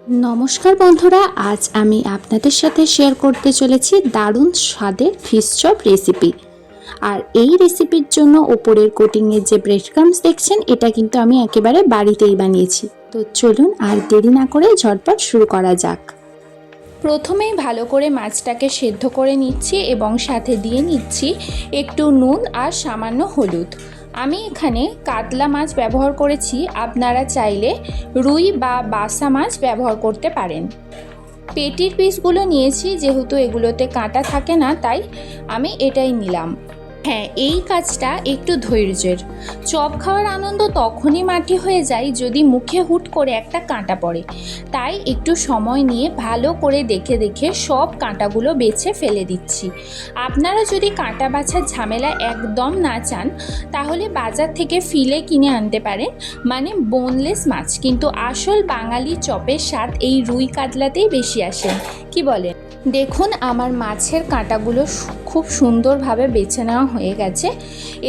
নমস্কার বন্ধুরা, আজ আমি আপনাদের সাথে শেয়ার করতে চলেছি দারুণ স্বাদের ফিশ চপ রেসিপি। আর এই রেসিপির জন্য ওপরের কোটিংয়ের যে ব্রেড ক্রাম্বস দেখছেন, এটা কিন্তু আমি একেবারে বাড়িতেই বানিয়েছি। তো চলুন আর দেরি না করে ঝটপট শুরু করা যাক। প্রথমেই ভালো করে মাছটাকে সেদ্ধ করে নিচ্ছি এবং সাথে দিয়ে নিচ্ছি একটু নুন আর সামান্য হলুদ। আমি এখানে কাতলা মাছ ব্যবহার করেছি, আপনারা চাইলে রুই বা বাসা মাছ ব্যবহার করতে পারেন। পেটির পিসগুলো নিয়েছি, যেহেতু এগুলোতে কাঁটা থাকে না তাই আমি এটাই নিলাম। হ্যাঁ, এই কাজটা একটু ধৈর্যের। চপ খাওয়ার আনন্দ তখনই মাটি হয়ে যায় যদি মুখে হুট করে একটা কাঁটা পড়ে। তাই একটু সময় নিয়ে ভালো করে দেখে দেখে সব কাঁটাগুলো বেছে ফেলে দিচ্ছি। আপনারা যদি কাঁটা বাছার ঝামেলা একদম না চান তাহলে বাজার থেকে ফিলে কিনে আনতে পারেন, মানে বোনলেস মাছ। কিন্তু আসল বাঙালি চপের স্বাদ এই রুই কাতলাতেই বেশি আসে, কি বলেন? দেখুন, আমার মাছের কাঁটাগুলো খুব সুন্দরভাবে বেছে নেওয়া হয়ে গেছে।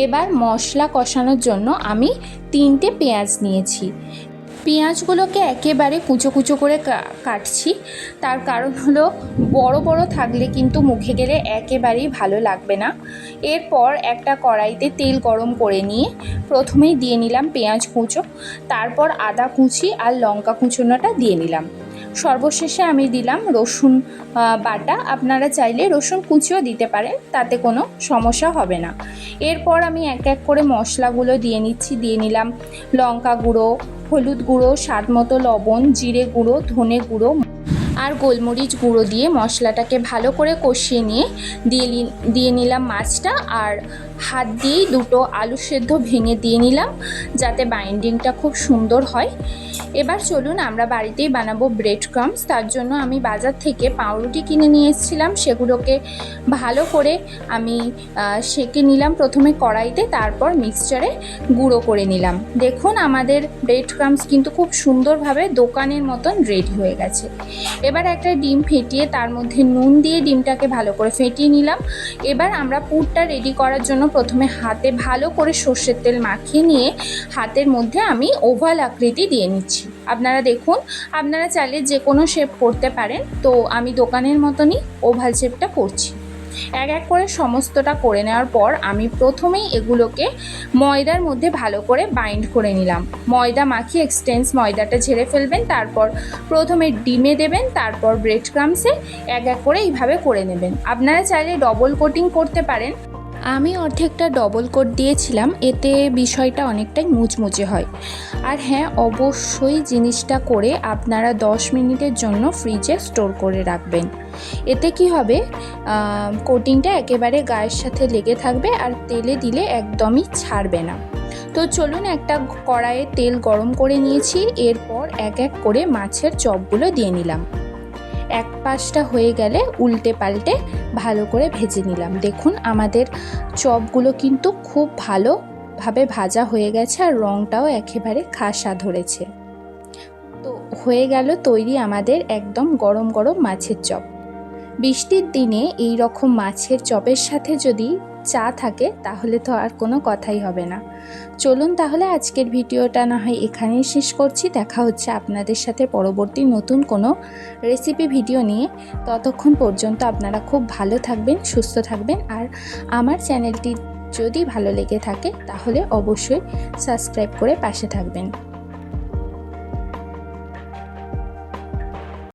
এবার মশলা কষানোর জন্য আমি 3টে পেঁয়াজ নিয়েছি। পেঁয়াজগুলোকে একেবারে কুচো কুচো করে কাটছি। তার কারণ হলো বড় বড় থাকলে কিন্তু মুখে গেলে একেবারেই ভালো লাগবে না। এরপর একটা কড়াইতে তেল গরম করে নিয়ে প্রথমেই দিয়ে নিলাম পেঁয়াজ কুচো, তারপর আদা কুচি আর লঙ্কা কুচোনোটা দিয়ে নিলাম। সর্বশেষে আমি দিলাম রসুন বাটা। আপনারা চাইলে রসুন কুচিও দিতে পারেন, তাতে কোনো সমস্যা হবে না। এরপর আমি এক এক করে মশলাগুলো দিয়ে নিচ্ছি। দিয়ে নিলাম লঙ্কা গুঁড়ো, হলুদ গুঁড়ো, স্বাদ মতো লবণ, জিরে গুঁড়ো, ধনে গুঁড়ো আর গোলমরিচ গুঁড়ো দিয়ে মশলাটাকে ভালো করে কষিয়ে নিয়ে দিয়ে নিলাম মাছটা। আর হাত দিয়েই 2টো আলু সেদ্ধ ভেঙে দিয়ে নিলাম, যাতে বাইন্ডিংটা খুব সুন্দর হয়। এবার চলুন আমরা বাড়িতেই বানাবো ব্রেড ক্রাম্বস। তার জন্য আমি বাজার থেকে পাউরুটি কিনে নিয়ে এসেছিলাম, সেগুলোকে ভালো করে আমি সেঁকে নিলাম প্রথমে কড়াইতে, তারপর মিক্সচারে গুঁড়ো করে নিলাম। দেখুন, আমাদের ব্রেড ক্রাম্বস কিন্তু খুব সুন্দরভাবে দোকানের মতন রেডি হয়ে গেছে। এবার একটা ডিম ফেটিয়ে তার মধ্যে নুন দিয়ে ডিমটাকে ভালো করে ফেটিয়ে নিলাম। এবার আমরা পুরটা রেডি করার জন্য প্রথমে হাতে ভালো করে সর্ষের তেল মাখিয়ে নিয়ে হাতের মধ্যে আমি ওভাল আকৃতি দিয়ে নিচ্ছি। আপনারা দেখুন, আপনারা চাইলে যে কোনো শেপ করতে পারেন, তো আমি দোকানের মতনই ওভাল শেপটা করছি। এক এক করে সমস্তটা করে নেওয়ার পর আমি প্রথমেই এগুলোকে ময়দার মধ্যে ভালো করে বাইন্ড করে নিলাম। ময়দা মাখিয়ে এক্সটেন্স ময়দাটা ঝেড়ে ফেলবেন, তারপর প্রথমে ডিমে দেবেন, তারপর ব্রেড ক্রাম্বসে এক এক করে এইভাবে করে নেবেন। আপনারা চাইলে ডবল কোটিং করতে পারেন, আমি অর্ধেকটা ডবল কোট দিয়েছিলাম, এতে বিষয়টা অনেকটাই মুচমুচে হয়। আর হ্যাঁ, অবশ্যই জিনিসটা করে আপনারা 10 মিনিটের জন্য ফ্রিজে স্টোর করে রাখবেন। এতে কি হবে, কোটিংটা একেবারে গায়ের সাথে লেগে থাকবে আর তেলে দিলে একদমই ছাড়বে না। তো চলুন, একটা কড়াইয়ে তেল গরম করে নিয়েছি। এরপর এক এক করে মাছের চপগুলো দিয়ে নিলাম। এক পাশটা হয়ে গেলে উল্টে পাল্টে ভালো করে ভেজে নিলাম। দেখুন, আমাদের চপগুলো কিন্তু খুব ভালোভাবে ভাজা হয়ে গেছে আর রঙটাও একেবারে খাসা ধরেছে। তো হয়ে গেল তৈরি আমাদের একদম গরম গরম মাছের চপ। বৃষ্টির দিনে এই রকম মাছের চপের সাথে যদি চা থাকে তাহলে তো আর কোনো কথাই হবে না। চলুন তাহলে আজকের ভিডিওটা না হয় এখানেই শেষ করছি। দেখা হচ্ছে আপনাদের সাথে পরবর্তী নতুন কোনো রেসিপি ভিডিও নিয়ে। ততক্ষণ পর্যন্ত আপনারা খুব ভালো থাকবেন, সুস্থ থাকবেন। আর আমার চ্যানেলটি যদি ভালো লেগে থাকে তাহলে অবশ্যই সাবস্ক্রাইব করে পাশে থাকবেন।